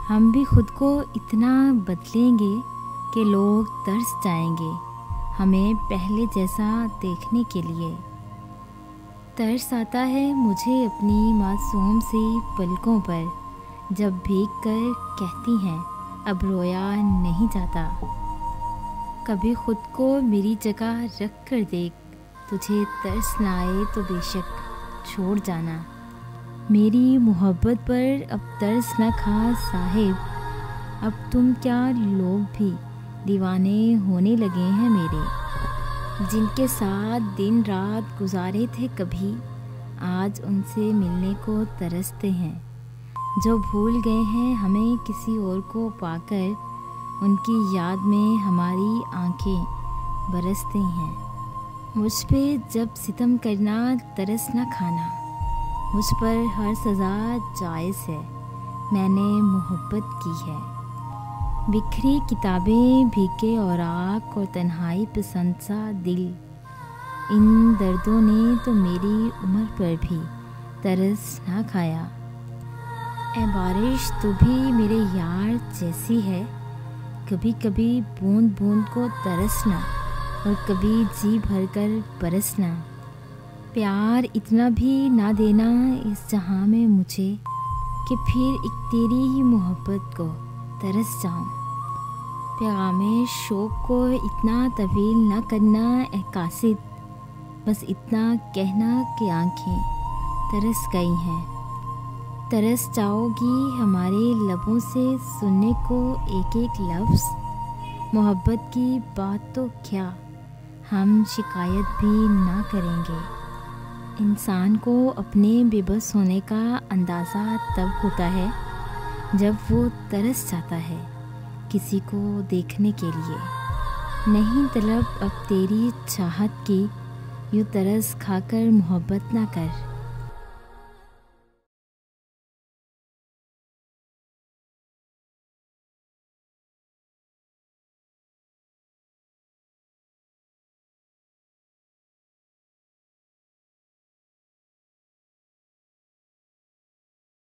हम भी खुद को इतना बदलेंगे कि लोग तरस जाएंगे हमें पहले जैसा देखने के लिए। तरस आता है मुझे अपनी मासूम सी पलकों पर जब भीग कर कहती हैं अब रोया नहीं जाता। कभी खुद को मेरी जगह रख कर देख, तुझे तरस ना आए तो बेशक छोड़ जाना। मेरी मोहब्बत पर अब तरस न खा साहिब, अब तुम क्या लोग भी दीवाने होने लगे हैं मेरे। जिनके साथ दिन रात गुजारे थे कभी, आज उनसे मिलने को तरसते हैं। जो भूल गए हैं हमें किसी और को पाकर, उनकी याद में हमारी आंखें बरसती हैं। मुझ पे जब सितम करना तरस न खाना, मुझ पर हर सज़ा जायज़ है, मैंने मोहब्बत की है। बिखरी किताबें, भीगे औराक और तन्हाई पसंद सा दिल, इन दर्दों ने तो मेरी उम्र पर भी तरस ना खाया। ऐ बारिश तू भी मेरे यार जैसी है, कभी कभी बूंद बूंद को तरसना और कभी जी भरकर बरसना। प्यार इतना भी ना देना इस जहां में मुझे कि फिर एक तेरी ही मोहब्बत को तरस जाऊं। पैगामे शौक़ को इतना तवील न करना ए कासिद, बस इतना कहना कि आंखें तरस गई हैं। तरस जाओगी हमारे लबों से सुनने को एक एक लफ्ज़, मोहब्बत की बात तो क्या हम शिकायत भी ना करेंगे। इंसान को अपने बेबस होने का अंदाज़ा तब होता है जब वो तरस जाता है किसी को देखने के लिए। नहीं तलब अब तेरी चाहत की, यूँ तरस खाकर मोहब्बत ना कर।